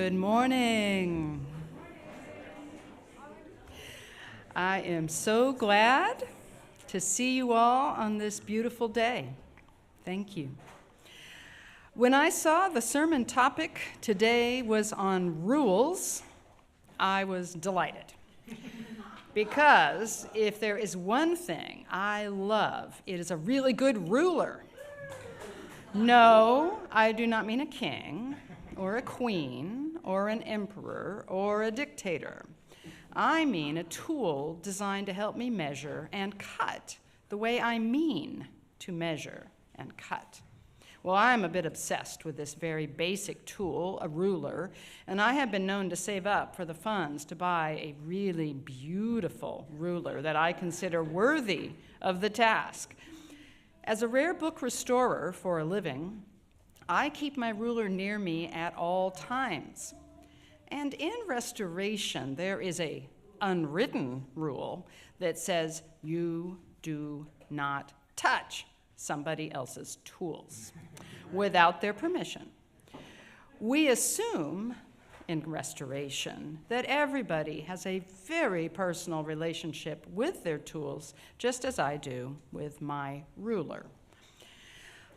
Good morning. I am so glad to see you all on this beautiful day. Thank you. When I saw the sermon topic today was on rules, I was delighted. Because if there is one thing I love, it is a really good ruler. No, I do not mean a king, or a queen, or an emperor, or a dictator. I mean a tool designed to help me measure and cut the way I mean to measure and cut. Well, I'm a bit obsessed with this very basic tool, a ruler, and I have been known to save up for the funds to buy a really beautiful ruler that I consider worthy of the task. As a rare book restorer for a living, I keep my ruler near me at all times. And in restoration, there is an unwritten rule that says you do not touch somebody else's tools without their permission. We assume in restoration that everybody has a very personal relationship with their tools, just as I do with my ruler.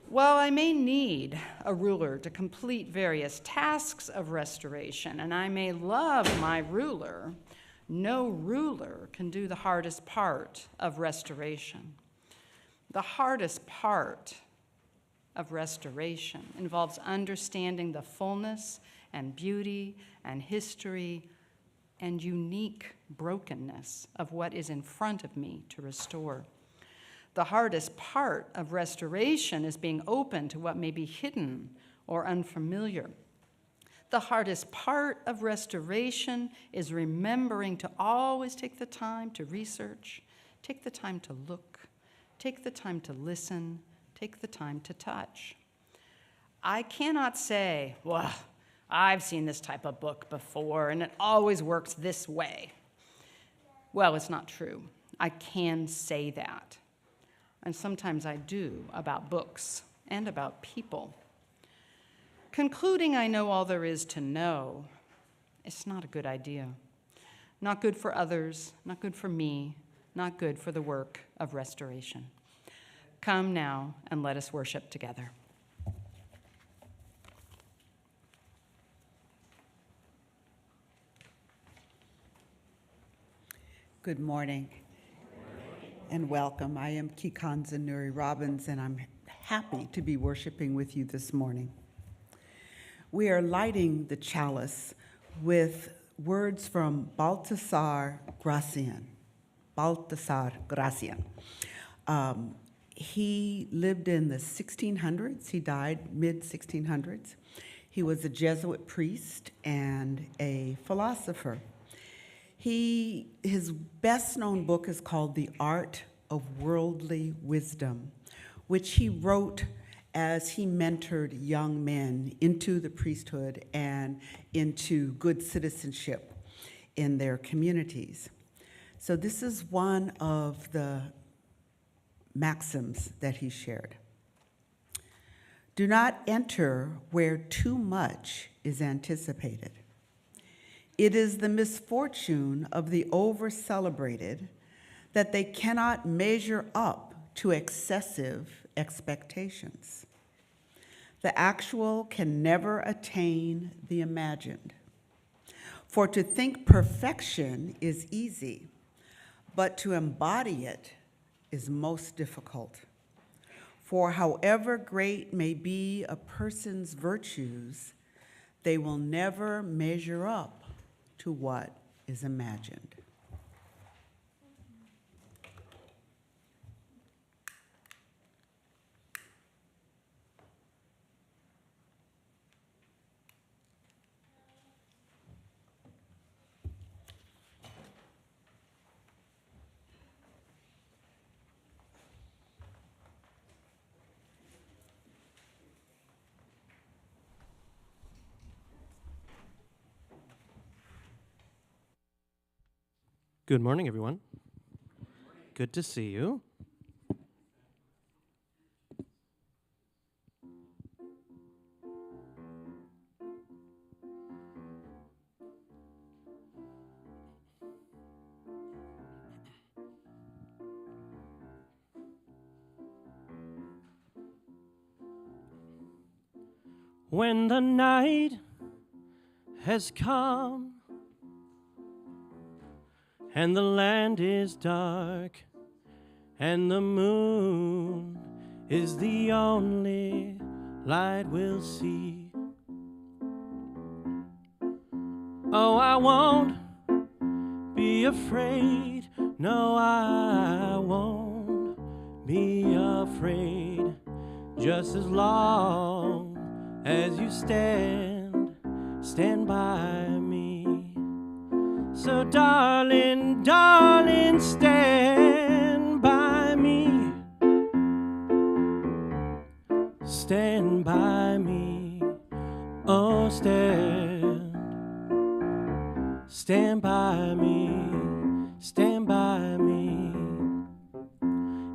While I may need a ruler to complete various tasks of restoration, and I may love my ruler, no ruler can do the hardest part of restoration. The hardest part of restoration involves understanding the fullness and beauty and history and unique brokenness of what is in front of me to restore. The hardest part of restoration is being open to what may be hidden or unfamiliar. The hardest part of restoration is remembering to always take the time to research, take the time to look, take the time to listen, take the time to touch. I cannot say, well, I've seen this type of book before and it always works this way. Well, it's not true. I can say that. And sometimes I do about books and about people. Concluding I know all there is to know, it's not a good idea. Not good for others, not good for me, not good for the work of restoration. Come now and let us worship together. Good morning and welcome. I am Kikanza Nuri Robbins, and I'm happy to be worshiping with you this morning. We are lighting the chalice with words from Baltasar Gracian. He lived in the 1600s. He died mid-1600s. He was a Jesuit priest and a philosopher. His best-known book is called The Art of Worldly Wisdom, which he wrote as he mentored young men into the priesthood and into good citizenship in their communities. So this is one of the maxims that he shared. Do not enter where too much is anticipated. It is the misfortune of the over-celebrated that they cannot measure up to excessive expectations. The actual can never attain the imagined. For to think perfection is easy, but to embody it is most difficult. For however great may be a person's virtues, they will never measure up to what is imagined. Good morning, everyone. Good to see you. when the night has come and the land is dark and the moon is the only light we'll see. Oh, I won't be afraid. No, I won't be afraid. Just as long as you stand by me. So darling, darling, stand by me. Stand by me. Oh, stand by me. Stand by me.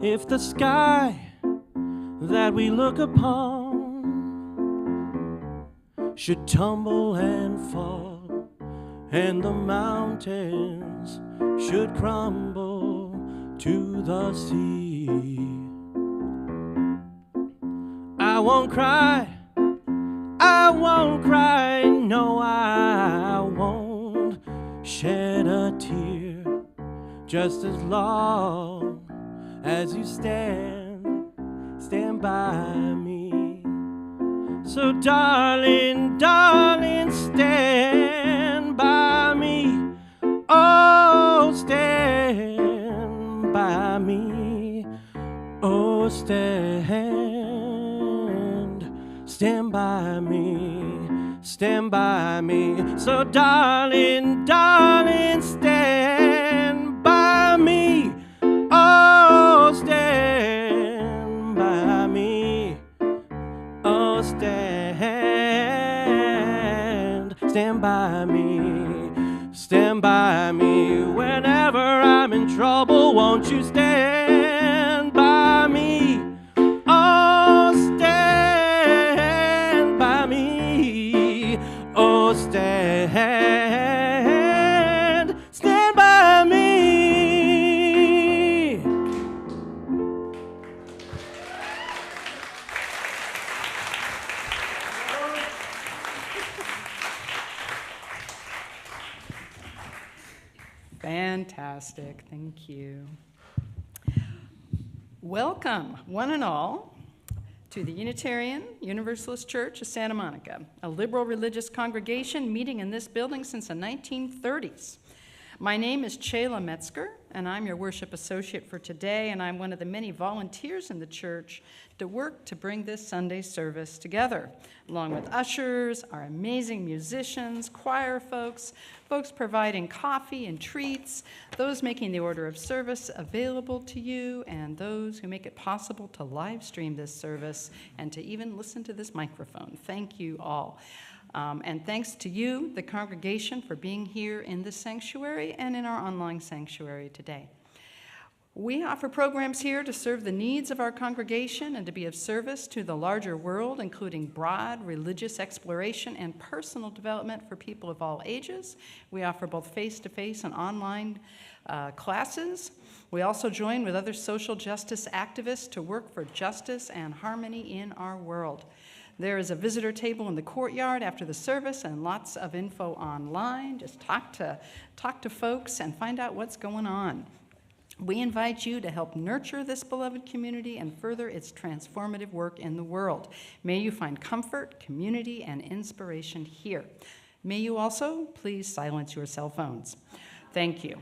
If the sky that we look upon should tumble and fall, and the mountains should crumble to the sea, I won't cry, I won't cry, no, I won't shed a tear, just as long as you stand by me. So darling, darling, stand by me. Oh, stand by me. Oh, stand by me. Stand by me. So darling, darling, stand by me. Oh, stand by me. Oh, stand by me. Stand by me. Whenever I'm in trouble, won't you stand by me? Oh, stand by me. Oh, stand by me. Fantastic, thank you. Welcome, one and all, to the Unitarian Universalist Church of Santa Monica, a liberal religious congregation meeting in this building since the 1930s. My name is Chayla Metzger, and I'm your worship associate for today, and I'm one of the many volunteers in the church to work to bring this Sunday service together, along with ushers, our amazing musicians, choir folks providing coffee and treats, those making the order of service available to you, and those who make it possible to live stream this service and to even listen to this microphone. Thank you all. And thanks to you, the congregation, for being here in this sanctuary and in our online sanctuary today. We offer programs here to serve the needs of our congregation and to be of service to the larger world, including broad religious exploration and personal development for people of all ages. We offer both face-to-face and online classes. We also join with other social justice activists to work for justice and harmony in our world. There is a visitor table in the courtyard after the service and lots of info online. Just talk to folks and find out what's going on. We invite you to help nurture this beloved community and further its transformative work in the world. May you find comfort, community, and inspiration here. May you also please silence your cell phones. Thank you.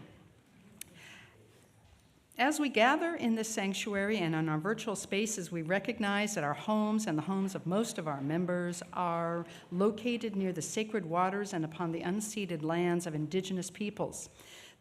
As we gather in this sanctuary and in our virtual spaces, we recognize that our homes and the homes of most of our members are located near the sacred waters and upon the unceded lands of indigenous peoples.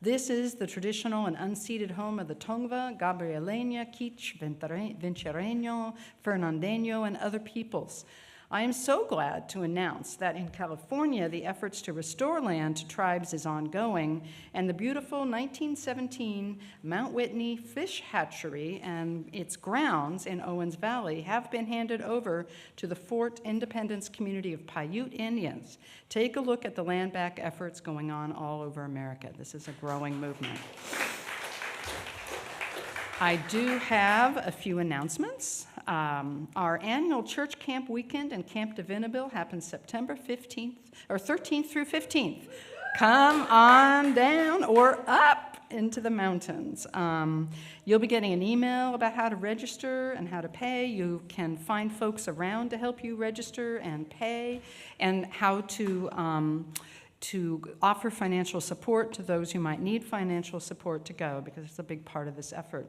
This is the traditional and unceded home of the Tongva, Gabrielena, Kich, Vinchereño, Fernandeño, and other peoples. I am so glad to announce that in California, the efforts to restore land to tribes is ongoing, and the beautiful 1917 Mount Whitney Fish Hatchery and its grounds in Owens Valley have been handed over to the Fort Independence community of Paiute Indians. Take a look at the land back efforts going on all over America. This is a growing movement. I do have a few announcements. Our annual church camp weekend in Camp Divinaville happens September 15th or 13th through 15th. Come on down or up into the mountains. You'll be getting an email about how to register and how to pay. You can find folks around to help you register and pay, and how to offer financial support to those who might need financial support to go, because it's a big part of this effort.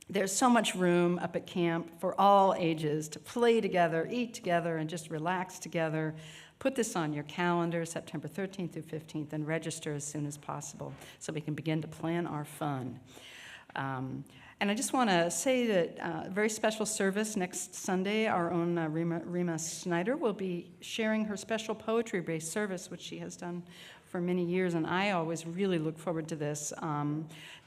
There's so much room up at camp for all ages to play together, eat together, and just relax together. Put this on your calendar, September 13th through 15th, and register as soon as possible so we can begin to plan our fun. And I just want to say that a very special service next Sunday. Our own Rima Snyder will be sharing her special poetry-based service, which she has done for many years, and I always really look forward to this.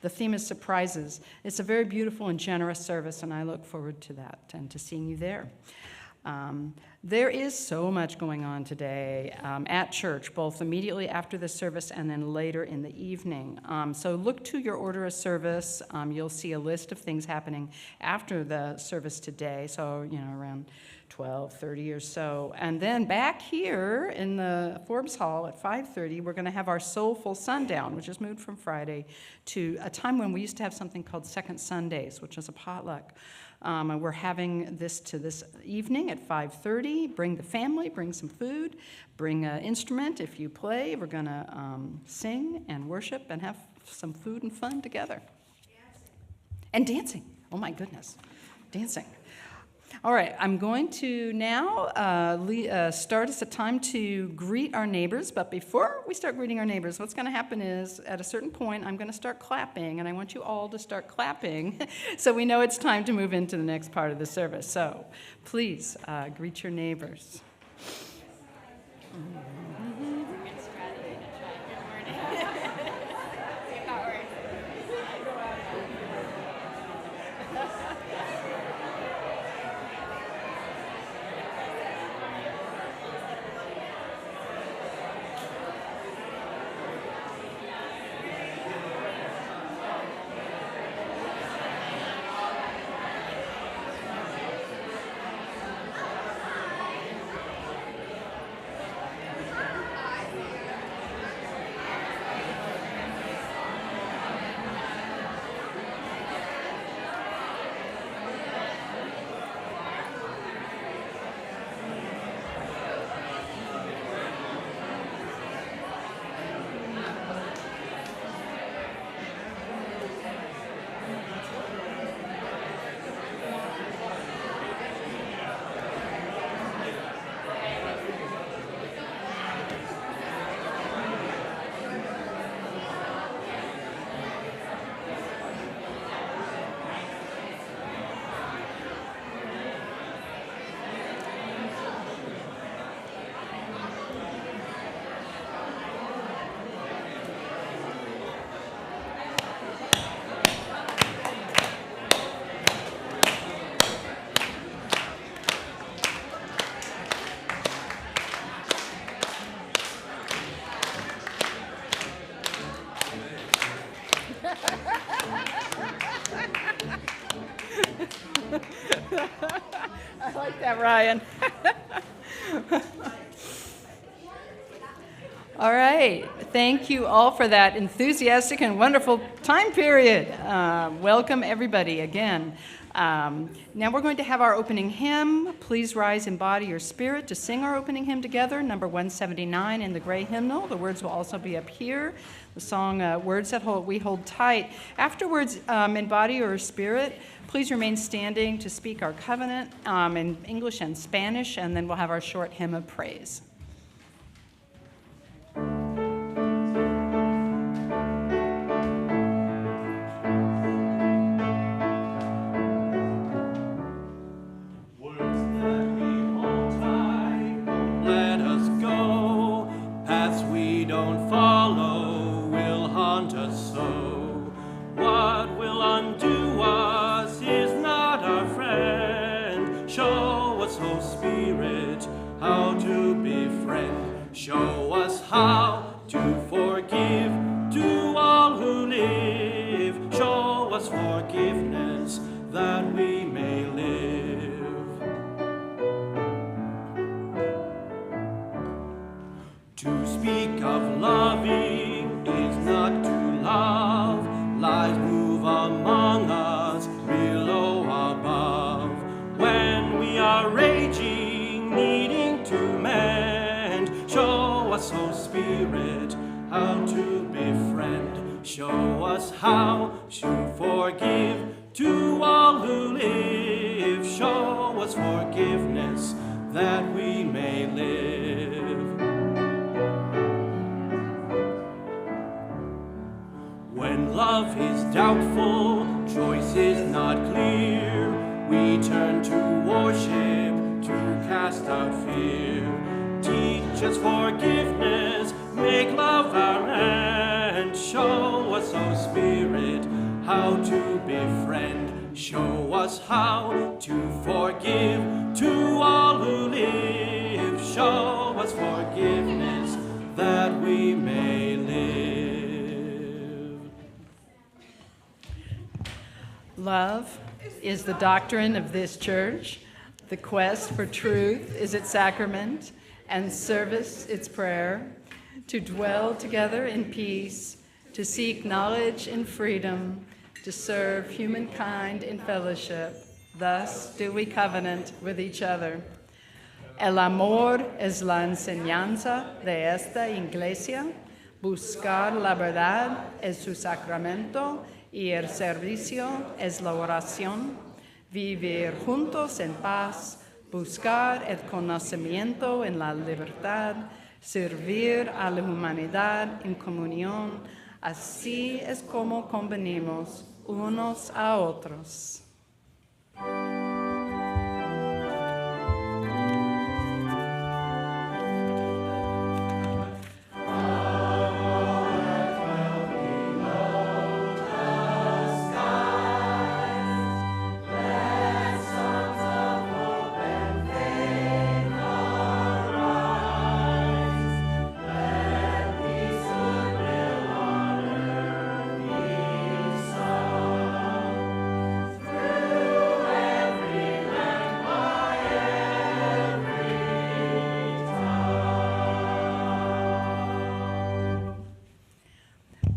The theme is surprises. It's a very beautiful and generous service, and I look forward to that and to seeing you there. There is so much going on today at church, both immediately after the service and then later in the evening. So look to your order of service. You'll see a list of things happening after the service today, so around 12:30 or so. And then back here in the Forbes Hall at 5:30, we're going to have our Soulful Sundown, which is moved from Friday to a time when we used to have something called Second Sundays, which is a potluck. And we're having this evening at 5:30. Bring the family, bring some food, bring an instrument if you play. We're going to sing and worship and have some food and fun together. And dancing. Oh my goodness, dancing. All right, I'm going to now start us a time to greet our neighbors. But before we start greeting our neighbors, what's going to happen is at a certain point, I'm going to start clapping, and I want you all to start clapping so we know it's time to move into the next part of the service. So please greet your neighbors. I like that, Ryan. All right. Thank you all for that enthusiastic and wonderful time period. Welcome, everybody, again. Now we're going to have our opening hymn. Please rise in body or spirit to sing our opening hymn together, number 179 in the gray hymnal. The words will also be up here. The song, Words That We Hold Tight. Afterwards, in body or spirit, please remain standing to speak our covenant in English and Spanish, and then we'll have our short hymn of praise. Show us how to forgive to all who live. Show us love. Lives move among us, below, above. When we are raging, needing to mend, show us, O Spirit, how to befriend. Show us how to forgive to all who live. Show us forgiveness that we may live. When love is doubtful, choice is not clear, we turn to worship to cast out fear. Teach us forgiveness, make love our end. Show us, O Spirit, how to befriend. Show us how to forgive to all who live. Show us forgiveness that we may live. Love is the doctrine of this church. The quest for truth is its sacrament, and service its prayer. To dwell together in peace, to seek knowledge in freedom, to serve humankind in fellowship. Thus do we covenant with each other. El amor es la enseñanza de esta iglesia. Buscar la verdad es su sacramento y el servicio es la oración. Vivir juntos en paz, buscar el conocimiento en la libertad, servir a la humanidad en comunión. Así es como convenimos unos a otros.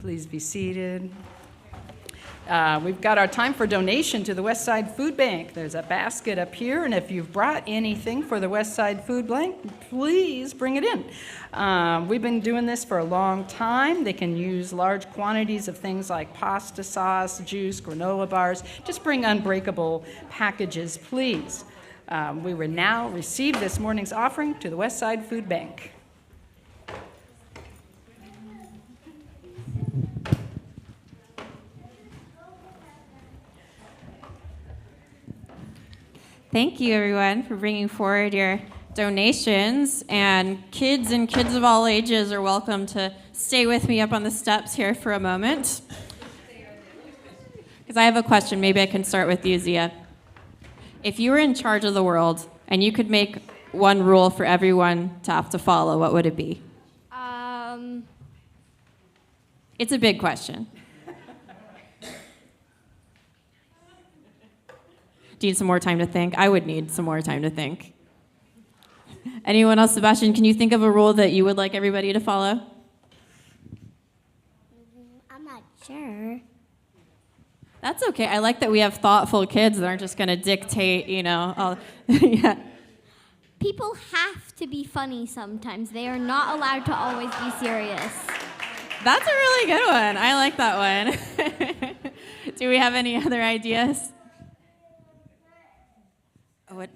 Please be seated. We've got our time for donation to the West Side Food Bank. There's a basket up here, and if you've brought anything for the West Side Food Bank, please bring it in. We've been doing this for a long time. They can use large quantities of things like pasta sauce, juice, granola bars. Just bring unbreakable packages, please. We will now receive this morning's offering to the West Side Food Bank. Thank you, everyone, for bringing forward your donations. And kids of all ages are welcome to stay with me up on the steps here for a moment. Because I have a question. Maybe I can start with you, Zia. If you were in charge of the world and you could make one rule for everyone to have to follow, what would it be? It's a big question. Do you need some more time to think? I would need some more time to think. Anyone else? Sebastian, can you think of a rule that you would like everybody to follow? I'm not sure. That's okay. I like that we have thoughtful kids that aren't just going to dictate, all. Yeah. People have to be funny sometimes. They are not allowed to always be serious. That's a really good one. I like that one. Do we have any other ideas? What?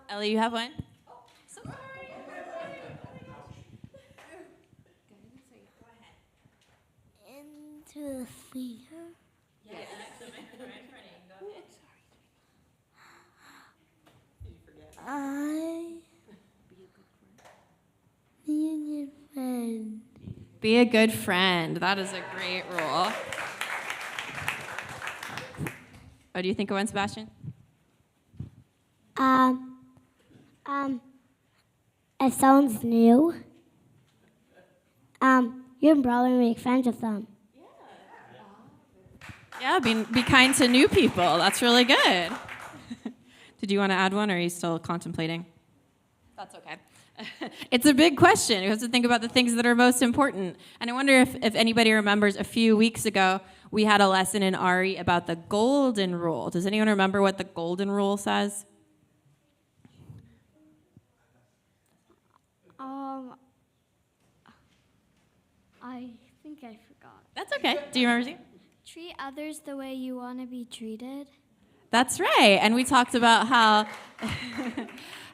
Ellie, you have one? Into the theater. Yes. I be a good friend. Be a good friend. That is a great rule. Oh, do you think of one, Sebastian? It sounds new. You can probably make friends with them. Yeah, be kind to new people. That's really good. Did you want to add one, or are you still contemplating? That's okay. It's a big question. You have to think about the things that are most important. And I wonder if anybody remembers a few weeks ago, we had a lesson in RE about the golden rule. Does anyone remember what the golden rule says? I think I forgot. That's okay. Do you remember? Treat others the way you want to be treated. That's right. And we talked about how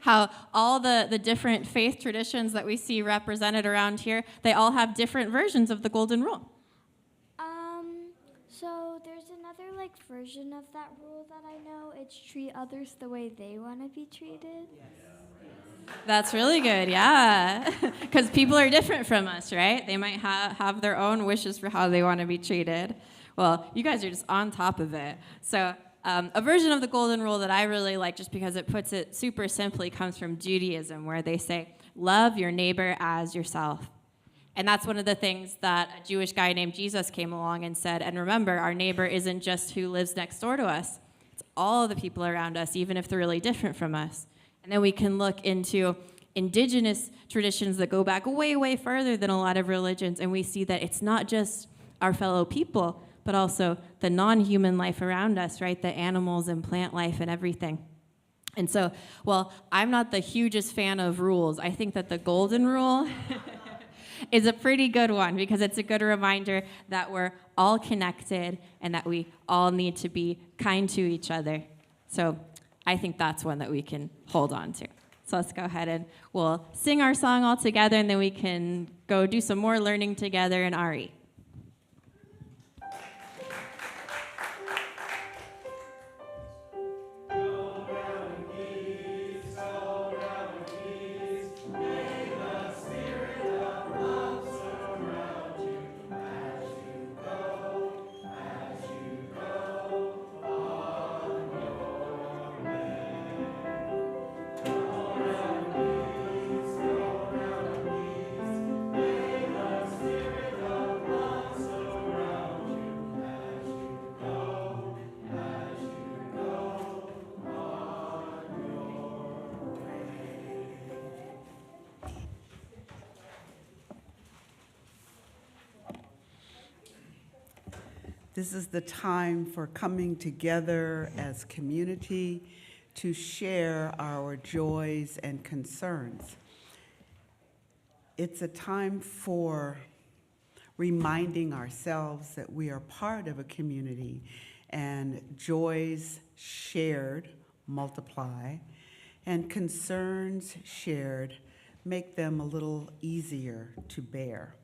how all the different faith traditions that we see represented around here, they all have different versions of the golden rule. So there's another version of that rule that I know. It's treat others the way they want to be treated. That's really good, yeah. Because people are different from us, right? They might have their own wishes for how they want to be treated. Well, you guys are just on top of it. So a version of the golden rule that I really like, just because it puts it super simply, comes from Judaism, where they say, love your neighbor as yourself. And that's one of the things that a Jewish guy named Jesus came along and said, and remember, our neighbor isn't just who lives next door to us. It's all the people around us, even if they're really different from us. And then we can look into indigenous traditions that go back way, way further than a lot of religions, and we see that it's not just our fellow people, but also the non-human life around us, right? The animals and plant life and everything. And so, well, I'm not the hugest fan of rules. I think that the golden rule is a pretty good one, because it's a good reminder that we're all connected and that we all need to be kind to each other. So I think that's one that we can hold on to. So let's go ahead and we'll sing our song all together, and then we can go do some more learning together in RE. This is the time for coming together as community to share our joys and concerns. It's a time for reminding ourselves that we are part of a community, and joys shared multiply, and concerns shared make them a little easier to bear.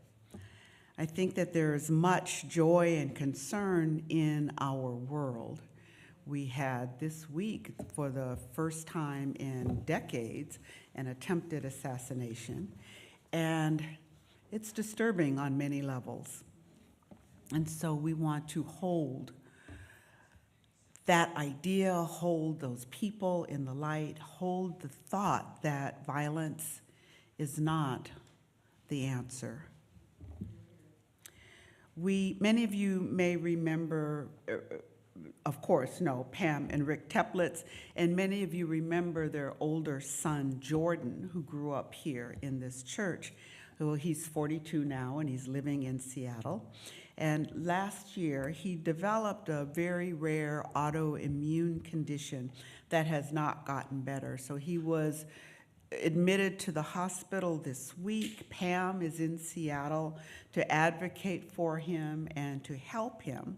I think that there is much joy and concern in our world. We had this week, for the first time in decades, an attempted assassination, and it's disturbing on many levels. And so we want to hold that idea, hold those people in the light, hold the thought that violence is not the answer. Many of you may remember, of course, know Pam and Rick Teplitz, and many of you remember their older son, Jordan, who grew up here in this church. Well, he's 42 now, and he's living in Seattle. And last year, he developed a very rare autoimmune condition that has not gotten better. So he was admitted to the hospital this week. Pam is in Seattle to advocate for him and to help him.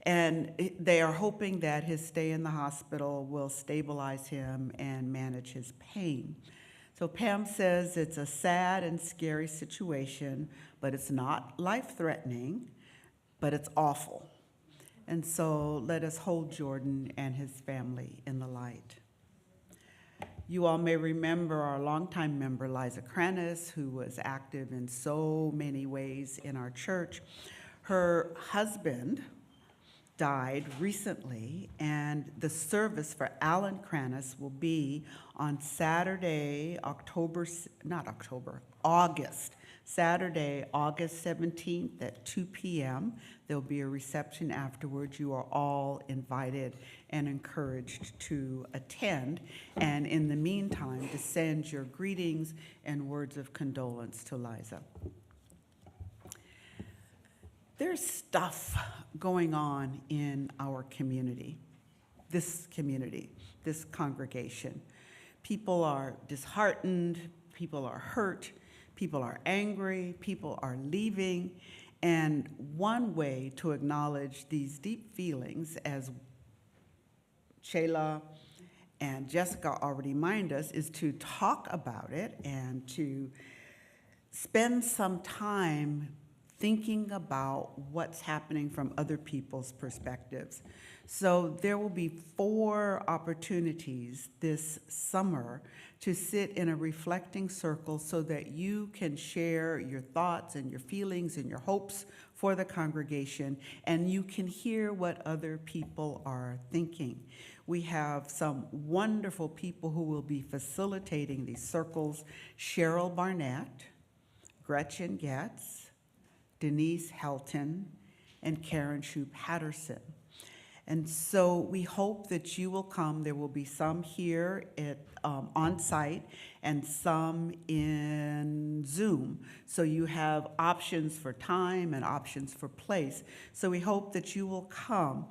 And they are hoping that his stay in the hospital will stabilize him and manage his pain. So Pam says it's a sad and scary situation, but it's not life-threatening, but it's awful. And so let us hold Jordan and his family in the light. You all may remember our longtime member, Liza Kranis, who was active in so many ways in our church. Her husband died recently, and the service for Alan Kranis will be on Saturday, August Saturday, August 17th at 2 p.m. There'll be a reception afterwards. You are all invited and encouraged to attend. And in the meantime, to send your greetings and words of condolence to Liza. There's stuff going on in our community, this congregation. People are disheartened, people are hurt, people are angry, people are leaving, and one way to acknowledge these deep feelings, as Shayla and Jessica already reminded us, is to talk about it and to spend some time thinking about what's happening from other people's perspectives. So there will be 4 opportunities this summer to sit in a reflecting circle so that you can share your thoughts and your feelings and your hopes for the congregation, and you can hear what other people are thinking. We have some wonderful people who will be facilitating these circles: Cheryl Barnett, Gretchen Getz, Denise Helton, and Karen Shue Patterson. And so we hope that you will come. There will be some here on site and some in Zoom. So you have options for time and options for place. So we hope that you will come.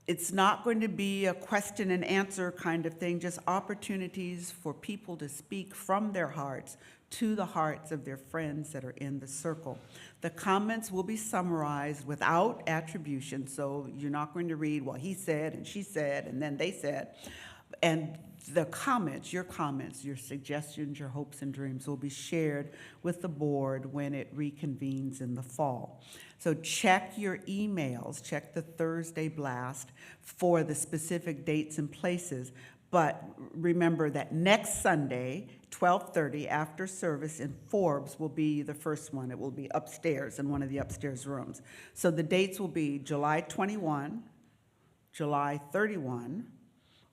It's not going to be a question and answer kind of thing, just opportunities for people to speak from their hearts to the hearts of their friends that are in the circle. The comments will be summarized without attribution, so you're not going to read, well, he said, and she said, and then they said. And the comments, your suggestions, your hopes and dreams will be shared with the board when it reconvenes in the fall. So check your emails, check the Thursday blast for the specific dates and places. But remember that next Sunday, 12:30, after service in Forbes will be the first one. It will be upstairs in one of the upstairs rooms. So the dates will be July 21, July 31,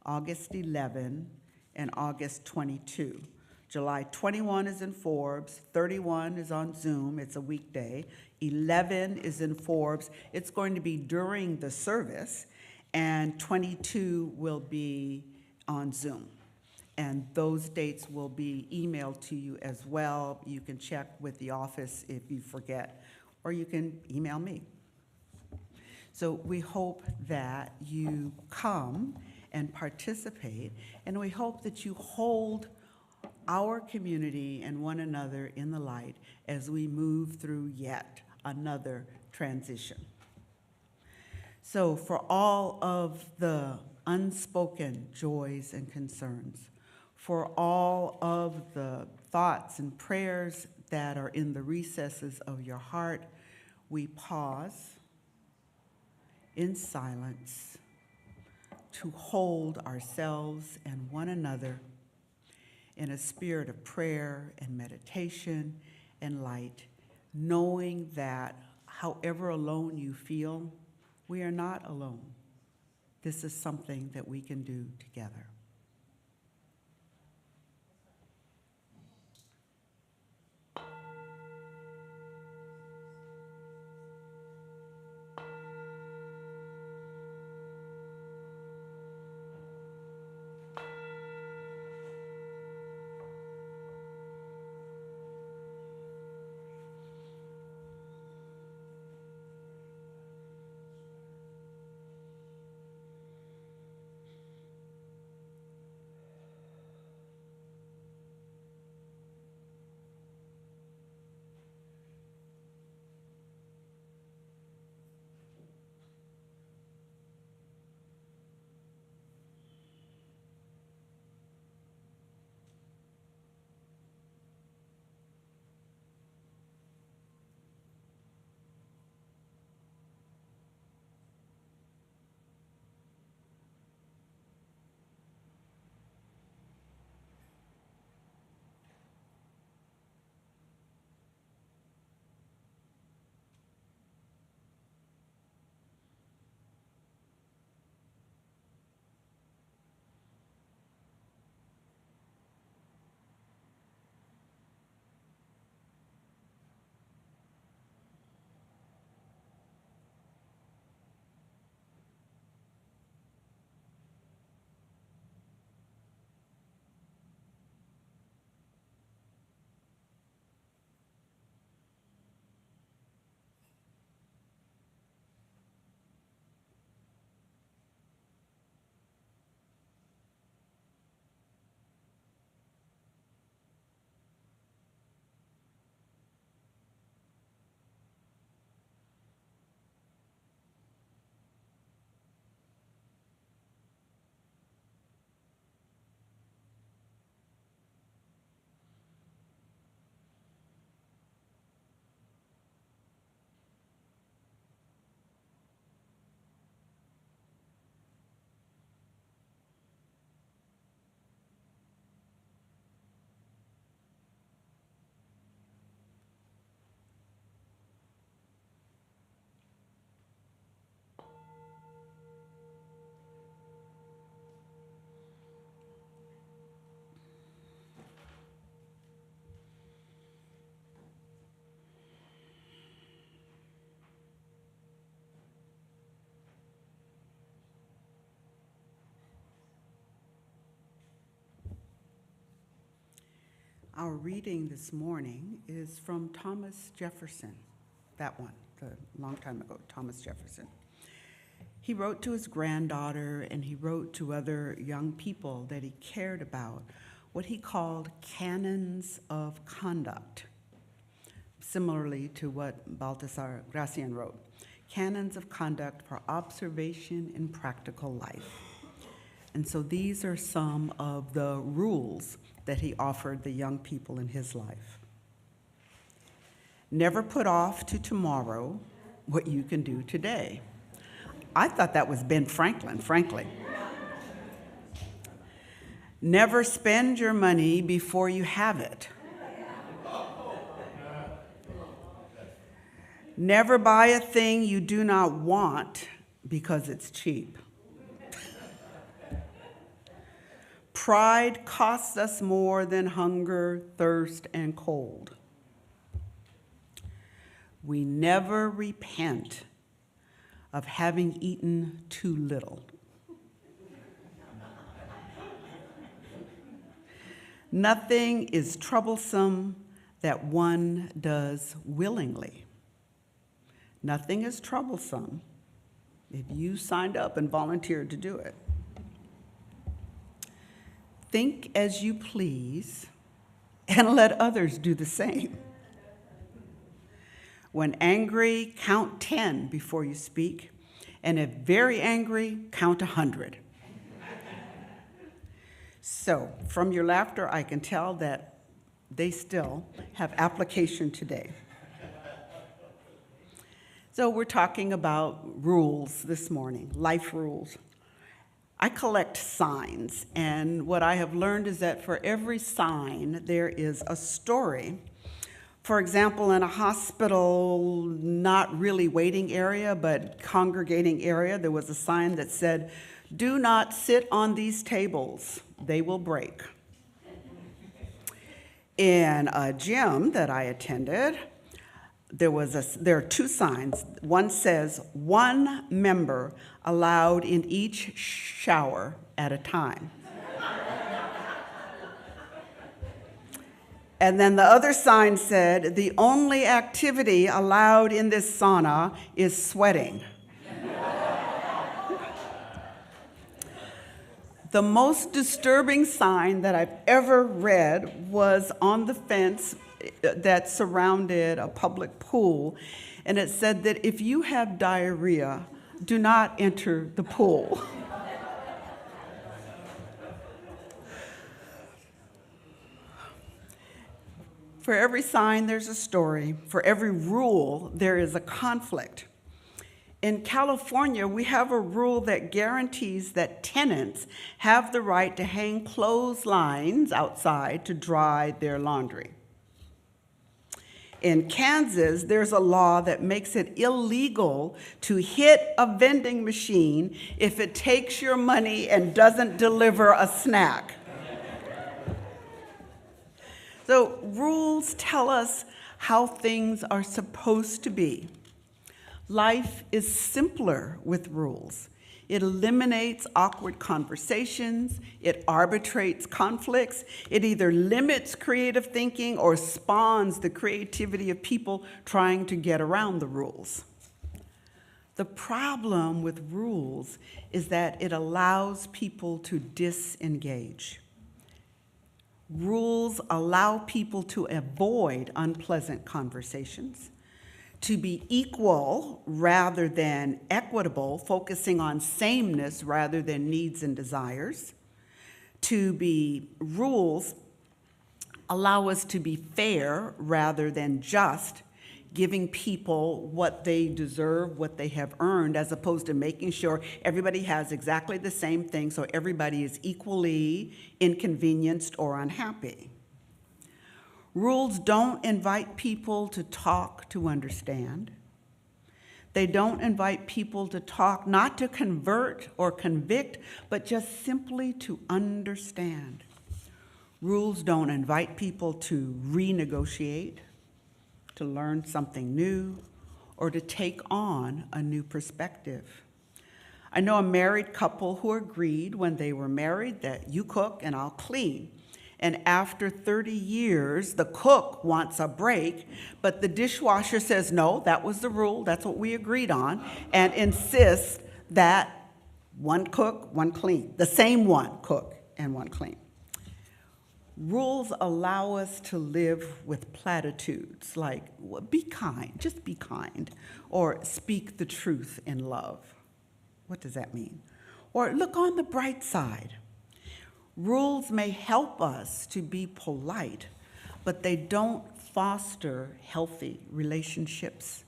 August 11, and August 22. July 21 is in Forbes, 31 is on Zoom, it's a weekday, 11 is in Forbes, it's going to be during the service, and 22 will be on Zoom. And those dates will be emailed to you as well. You can check with the office if you forget, or you can email me. So we hope that you come and participate, and we hope that you hold our community and one another in the light as we move through yet another transition. So for all of the unspoken joys and concerns, for all of the thoughts and prayers that are in the recesses of your heart, we pause in silence to hold ourselves and one another in a spirit of prayer and meditation and light, knowing that however alone you feel, we are not alone. This is something that we can do together. Our reading this morning is from Thomas Jefferson, that one, the long time ago, Thomas Jefferson. He wrote to his granddaughter and he wrote to other young people that he cared about what he called canons of conduct, similarly to what Baltasar Gracian wrote, canons of conduct for observation in practical life. And so these are some of the rules that he offered the young people in his life. Never put off to tomorrow what you can do today. I thought that was Ben Franklin, frankly. Never spend your money before you have it. Never buy a thing you do not want because it's cheap. Pride costs us more than hunger, thirst, and cold. We never repent of having eaten too little. Nothing is troublesome that one does willingly. Nothing is troublesome if you signed up and volunteered to do it. Think as you please and let others do the same. When angry, count 10 before you speak, and if very angry, count 100. So, from your laughter, I can tell that they still have application today. So we're talking about rules this morning, life rules. I collect signs, and what I have learned is that for every sign, there is a story. For example, in a hospital, not really waiting area, but congregating area, there was a sign that said, "Do not sit on these tables, they will break." In a gym that I attended, there are two signs. One says, "One member allowed in each shower at a time." And then the other sign said, "The only activity allowed in this sauna is sweating." The most disturbing sign that I've ever read was on the fence that surrounded a public pool, and it said that if you have diarrhea, do not enter the pool. For every sign, there's a story. For every rule, there is a conflict. In California, we have a rule that guarantees that tenants have the right to hang clotheslines outside to dry their laundry. In Kansas, there's a law that makes it illegal to hit a vending machine if it takes your money and doesn't deliver a snack. So rules tell us how things are supposed to be. Life is simpler with rules. It eliminates awkward conversations, it arbitrates conflicts, it either limits creative thinking or spawns the creativity of people trying to get around the rules. The problem with rules is that it allows people to disengage. Rules allow people to avoid unpleasant conversations, to be equal rather than equitable, focusing on sameness rather than needs and desires. Rules allow us to be fair rather than just, giving people what they deserve, what they have earned, as opposed to making sure everybody has exactly the same thing so everybody is equally inconvenienced or unhappy. Rules don't invite people to talk to understand. They don't invite people to talk, not to convert or convict, but just simply to understand. Rules don't invite people to renegotiate, to learn something new, or to take on a new perspective. I know a married couple who agreed when they were married that you cook and I'll clean. And after 30 years, the cook wants a break, but the dishwasher says, no, that was the rule, that's what we agreed on, and insists that one cook, one clean, the same one cook and one clean. Rules allow us to live with platitudes like, well, be kind, just be kind, or speak the truth in love. What does that mean? Or look on the bright side. Rules may help us to be polite, but they don't foster healthy relationships.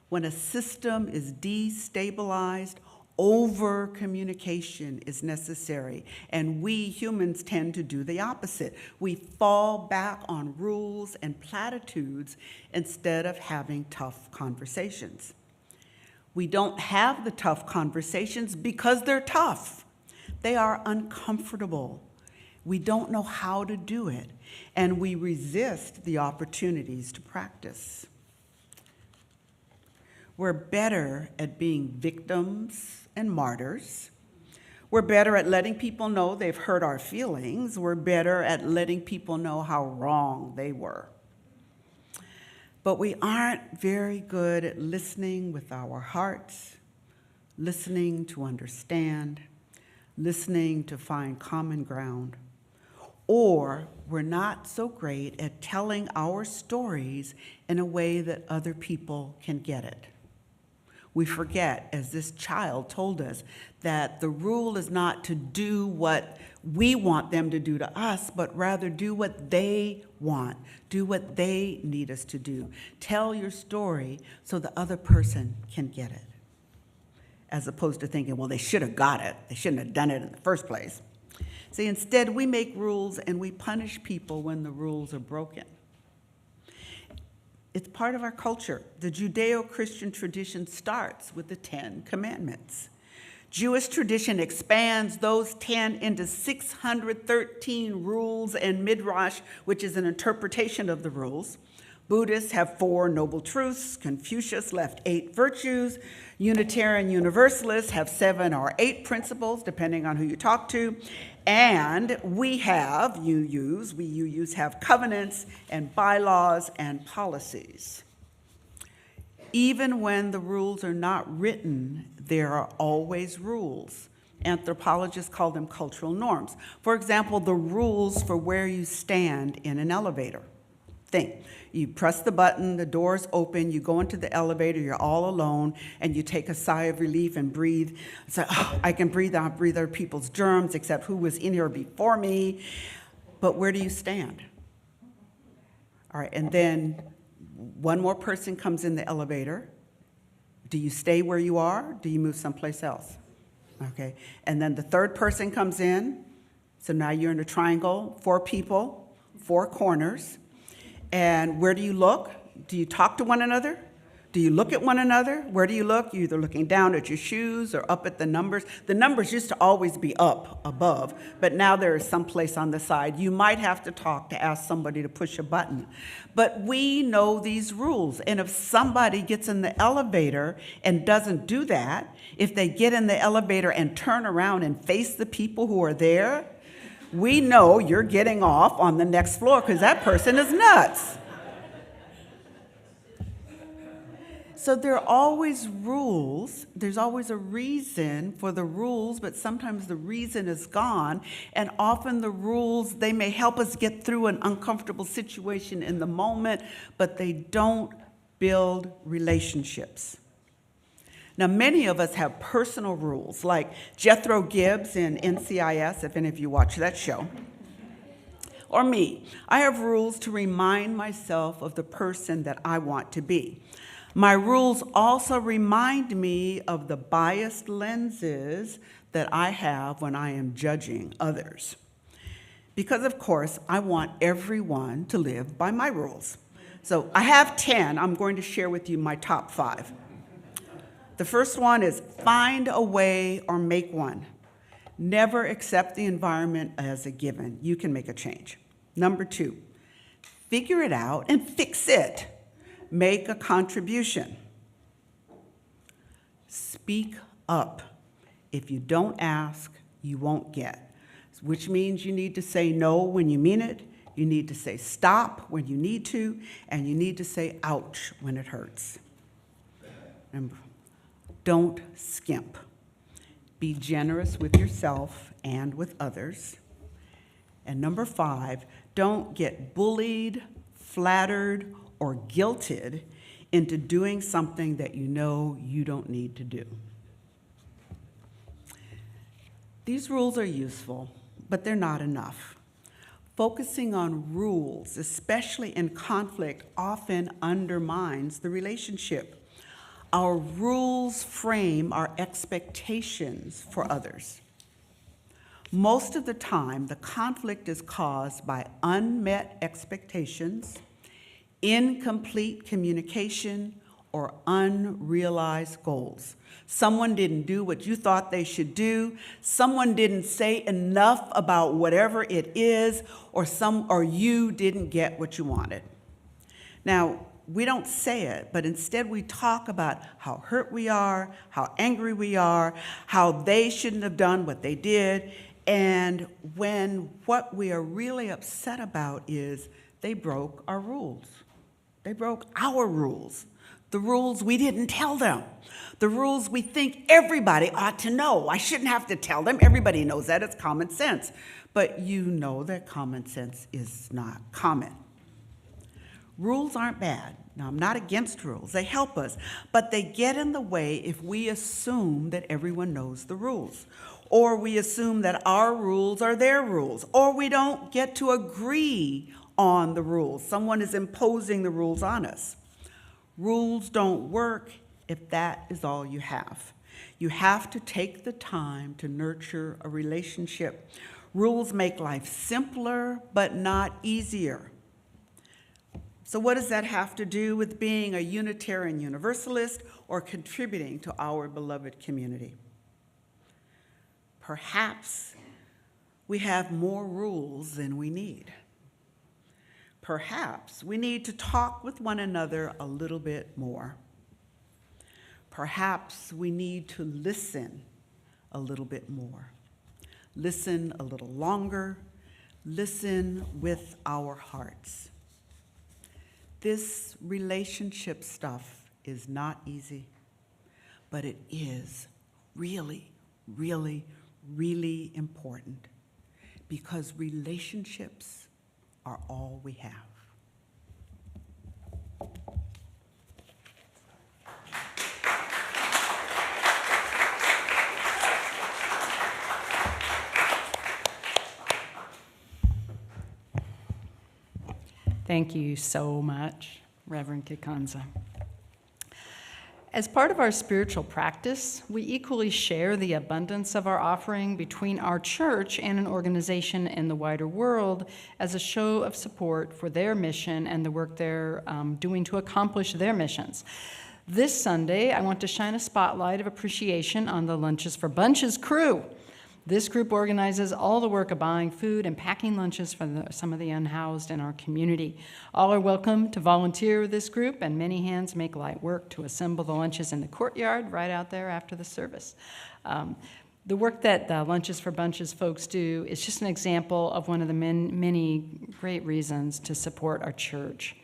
When a system is destabilized, over-communication is necessary, and we humans tend to do the opposite. We fall back on rules and platitudes instead of having tough conversations. We don't have the tough conversations because they're tough. They are uncomfortable. We don't know how to do it, and we resist the opportunities to practice. We're better at being victims and martyrs. We're better at letting people know they've hurt our feelings. We're better at letting people know how wrong they were. But we aren't very good at listening with our hearts, listening to understand, listening to find common ground. Or we're not so great at telling our stories in a way that other people can get it. We forget, as this child told us, that the rule is not to do what we want them to do to us, but rather do what they want, do what they need us to do. Tell your story so the other person can get it, as opposed to thinking, well, they should have got it. They shouldn't have done it in the first place. See, instead, we make rules and we punish people when the rules are broken. It's part of our culture. The Judeo-Christian tradition starts with the 10 Commandments. Jewish tradition expands those 10 into 613 rules and midrash, which is an interpretation of the rules. Buddhists have 4 noble truths. Confucius left 8 virtues. Unitarian Universalists have 7 or 8 principles, depending on who you talk to. And we have, UUs have covenants and bylaws and policies. Even when the rules are not written, there are always rules. Anthropologists call them cultural norms. For example, the rules for where you stand in an elevator. Think, you press the button, the doors open, you go into the elevator, you're all alone, and you take a sigh of relief and breathe. So, oh, I can breathe out, breathe other people's germs, except who was in here before me. But where do you stand? All right, and then one more person comes in the elevator. Do you stay where you are? Do you move someplace else? Okay, and then the third person comes in. So now you're in a triangle, 4 people, 4 corners. And where do you look? Do you talk to one another? Do you look at one another? Where do you look? You're either looking down at your shoes or up at the numbers. The numbers used to always be up above, but now there is someplace on the side. You might have to talk to ask somebody to push a button. But we know these rules, and if somebody gets in the elevator and doesn't do that, if they get in the elevator and turn around and face the people who are there, we know you're getting off on the next floor because that person is nuts. So there are always rules. There's always a reason for the rules, but sometimes the reason is gone. And often the rules, they may help us get through an uncomfortable situation in the moment, but they don't build relationships. Now, many of us have personal rules, like Jethro Gibbs in NCIS, if any of you watch that show. Or me. I have rules to remind myself of the person that I want to be. My rules also remind me of the biased lenses that I have when I am judging others. Because, of course, I want everyone to live by my rules. So I have 10. I'm going to share with you my top 5. The first one is find a way or make one. Never accept the environment as a given. You can make a change. Number 2, figure it out and fix it. Make a contribution. Speak up. If you don't ask, you won't get. which means you need to say no when you mean it, you need to say stop when you need to, and you need to say ouch when it hurts. Remember, don't skimp. Be generous with yourself and with others. And number 5, don't get bullied, flattered, or guilted into doing something that you know you don't need to do. These rules are useful, but they're not enough. Focusing on rules, especially in conflict, often undermines the relationship. Our rules frame our expectations for others. Most of the time, the conflict is caused by unmet expectations, incomplete communication, or unrealized goals. Someone didn't do what you thought they should do. Someone didn't say enough about whatever it is, or you didn't get what you wanted. Now, we don't say it, but instead we talk about how hurt we are, how angry we are, how they shouldn't have done what they did, and when what we are really upset about is they broke our rules. They broke our rules. The rules we didn't tell them. The rules we think everybody ought to know. I shouldn't have to tell them. Everybody knows that. It's common sense. But you know that common sense is not common. Rules aren't bad. Now, I'm not against rules. They help us. But they get in the way if we assume that everyone knows the rules, or we assume that our rules are their rules, or we don't get to agree on the rules. Someone is imposing the rules on us. Rules don't work if that is all you have. You have to take the time to nurture a relationship. Rules make life simpler, but not easier. So what does that have to do with being a Unitarian Universalist or contributing to our beloved community? Perhaps we have more rules than we need. Perhaps we need to talk with one another a little bit more. Perhaps we need to listen a little bit more. Listen a little longer. Listen with our hearts. This relationship stuff is not easy, but it is really, really, really important, because relationships are all we have. Thank you so much, Reverend Kikanza. As part of our spiritual practice, we equally share the abundance of our offering between our church and an organization in the wider world as a show of support for their mission and the work they're doing to accomplish their missions. This Sunday, I want to shine a spotlight of appreciation on the Lunches for Bunches crew. This group organizes all the work of buying food and packing lunches for some of the unhoused in our community. All are welcome to volunteer with this group, and many hands make light work to assemble the lunches in the courtyard right out there after the service. The work that the Lunches for Bunches folks do is just an example of one of the many great reasons to support our church.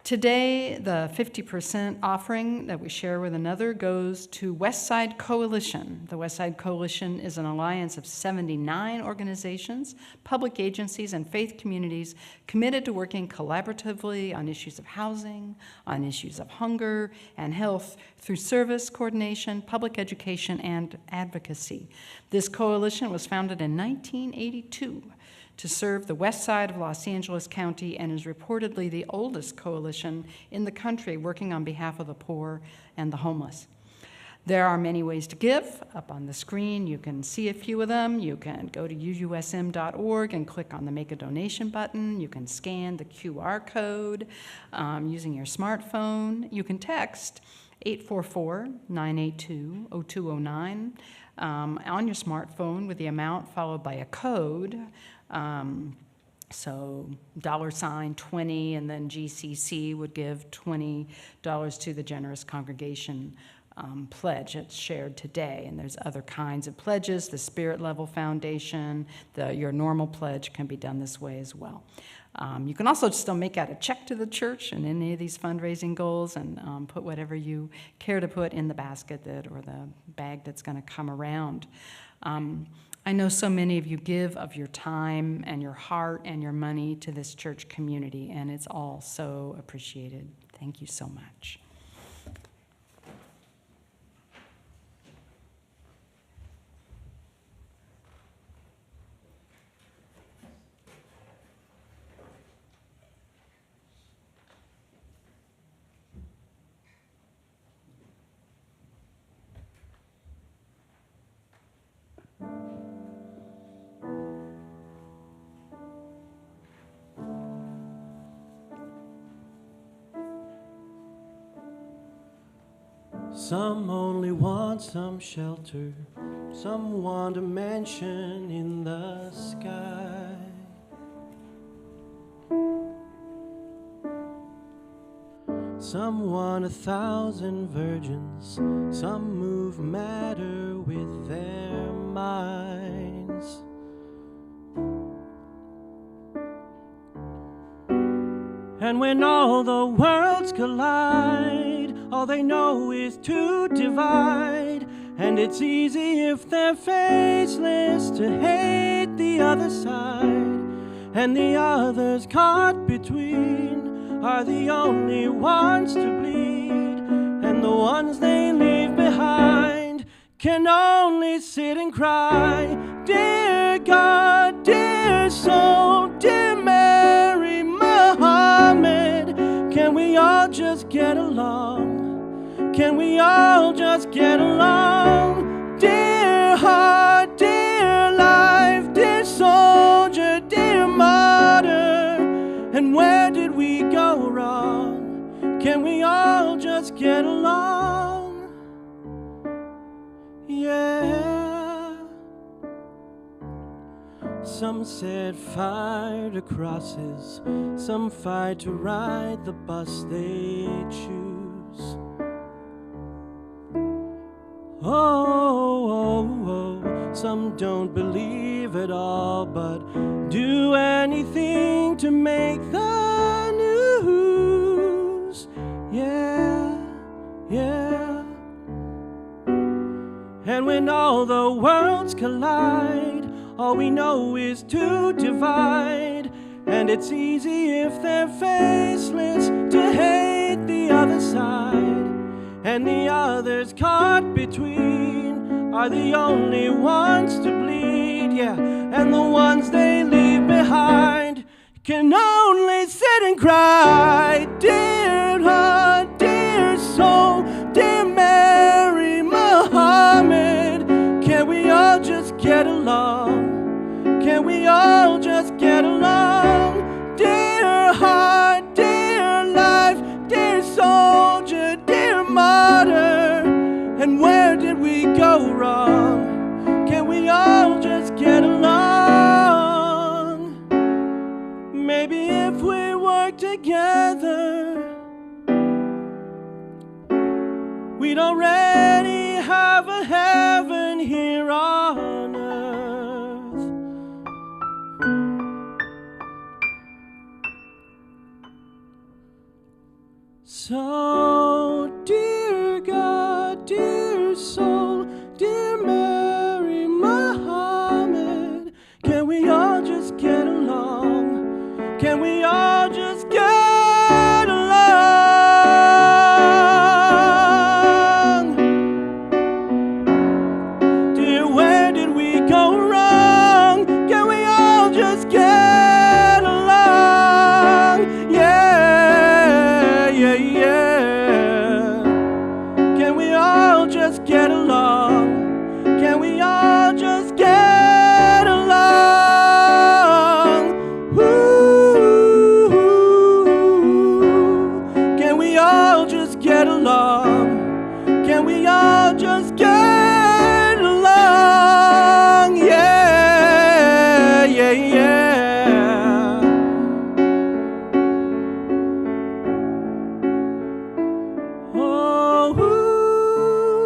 Today, the 50% offering that we share with another goes to West Side Coalition. The West Side Coalition is an alliance of 79 organizations, public agencies, and faith communities committed to working collaboratively on issues of housing, on issues of hunger and health through service, coordination, public education, and advocacy. This coalition was founded in 1982 to serve the west side of Los Angeles County and is reportedly the oldest coalition in the country working on behalf of the poor and the homeless. There are many ways to give. Up on the screen, you can see a few of them. You can go to UUSM.org and click on the Make a Donation button. You can scan the QR code using your smartphone. You can text 844-982-0209 on your smartphone with the amount followed by a code. So $20 and then GCC would give $20 to the generous congregation pledge that's shared today. And there's other kinds of pledges. The Spirit Level Foundation, your normal pledge can be done this way as well. You can also still make out a check to the church in any of these fundraising goals and put whatever you care to put in the basket or the bag that's going to come around. I know so many of you give of your time and your heart and your money to this church community, and it's all so appreciated. Thank you so much. Some only want some shelter, some want a mansion in the sky. Some want 1,000 virgins, some move matter with their minds. And when all the worlds collide, all they know is to divide. And it's easy if they're faceless to hate the other side. And the others caught between are the only ones to bleed. And the ones they leave behind can only sit and cry. Dear God, dear soul, dear Mary, Muhammad, can we all just get along? Can we all just get along? Dear heart, dear life, dear soldier, dear martyr, and where did we go wrong? Can we all just get along? Yeah. Some set fire to crosses, some fight to ride the bus they choose. Some don't believe at all, but do anything to make the news. Yeah, yeah. And when all the worlds collide, all we know is to divide. And it's easy if they're faceless to hate the other side. And the others caught between are the only ones to bleed, yeah. And the ones they leave behind can only sit and cry. Dear heart, dear soul, dear Mary, Muhammad, can we all just get along? Can we all just get along? Dear heart, dear life, dear soldier, dear martyr, and where did we go wrong? Can we all just get along? Maybe if we work together, we'd already have a heaven here on earth. So, dear God, dear soul, dear Mary, Muhammad, can we all just get along? Can we all just get along? Dear, where did we go wrong? Can we all just get along? Yeah, yeah, yeah. Can we all just get along? Can we all just get along? Ooh, can we all just get along? Can we all just get along? Yeah, yeah, yeah. Oh, ooh.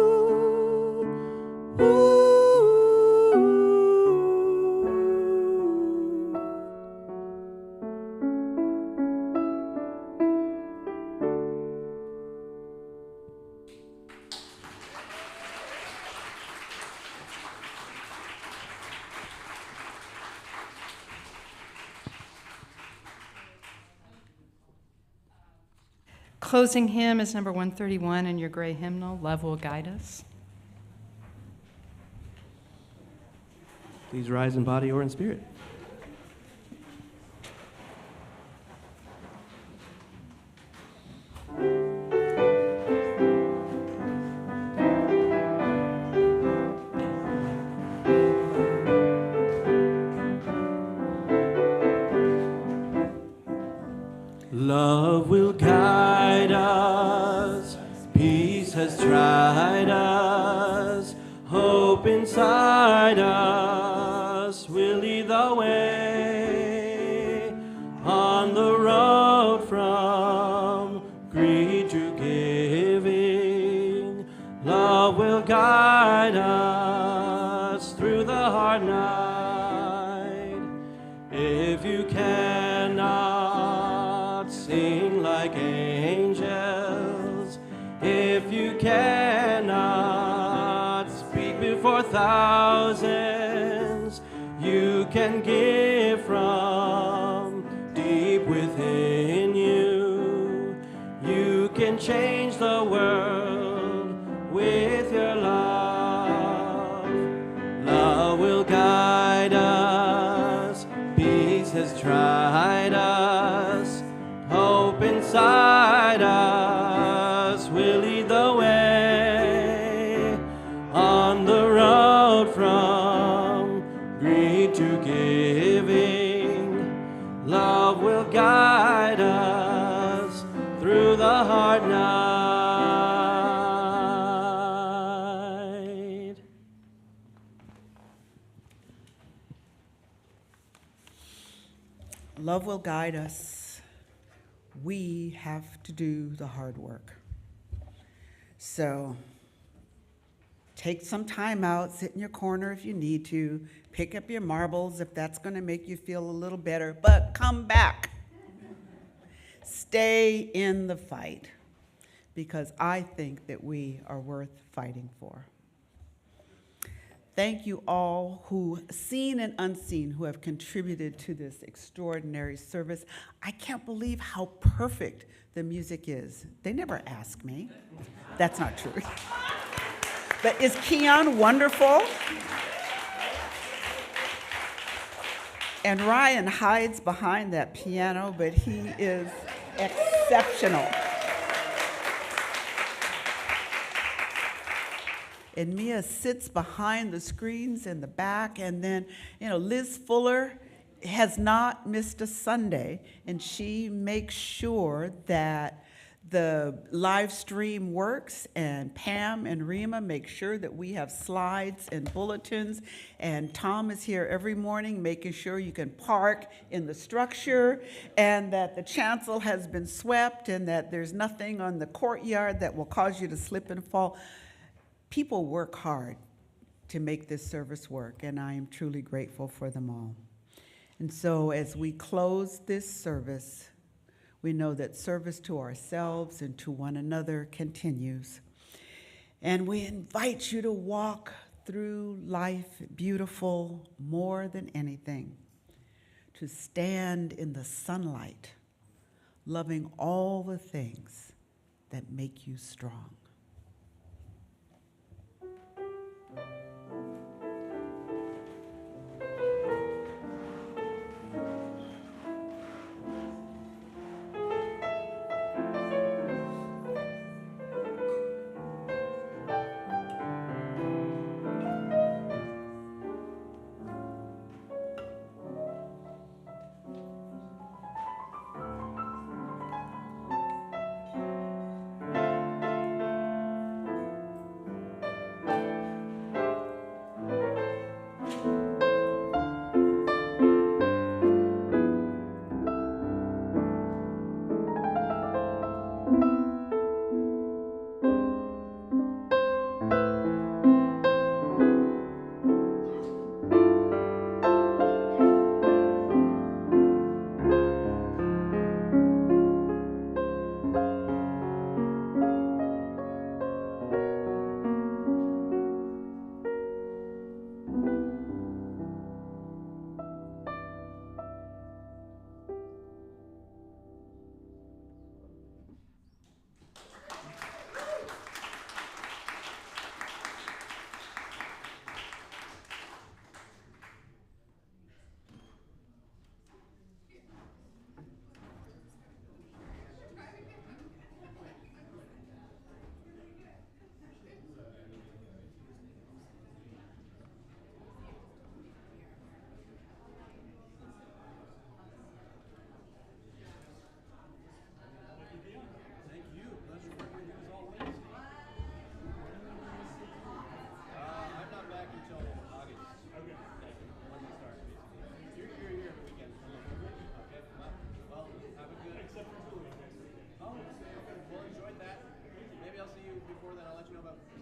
closing hymn is number 131 in your gray hymnal, Love Will Guide Us. Please rise in body or in spirit. Love will guide us, peace has tried us, hope inside us will lead the way on the road from greed to giving. Love will guide us through the hard night. If you cannot sing like angels, if you cannot speak before thousands, you can give from deep within you. You can change the world with your love. Love will guide us, peace has tried us, hope inside us will lead the way on the road from greed to giving. Love will guide us through the hard night. Love will guide us. We have to do the hard work. So take some time out, sit in your corner if you need to, pick up your marbles if that's going to make you feel a little better, but come back. Stay in the fight, because I think that we are worth fighting for. Thank you all who, seen and unseen, who have contributed to this extraordinary service. I can't believe how perfect the music is. They never ask me. That's not true. But is Keon wonderful? And Ryan hides behind that piano, but he is exceptional. And Mia sits behind the screens in the back, and then, Liz Fuller has not missed a Sunday, and she makes sure that the live stream works, and Pam and Rima make sure that we have slides and bulletins, and Tom is here every morning making sure you can park in the structure, and that the chancel has been swept, and that there's nothing on the courtyard that will cause you to slip and fall. People work hard to make this service work, and I am truly grateful for them all. And so as we close this service, we know that service to ourselves and to one another continues. And we invite you to walk through life beautiful more than anything, to stand in the sunlight, loving all the things that make you strong. before, then I'll let you know about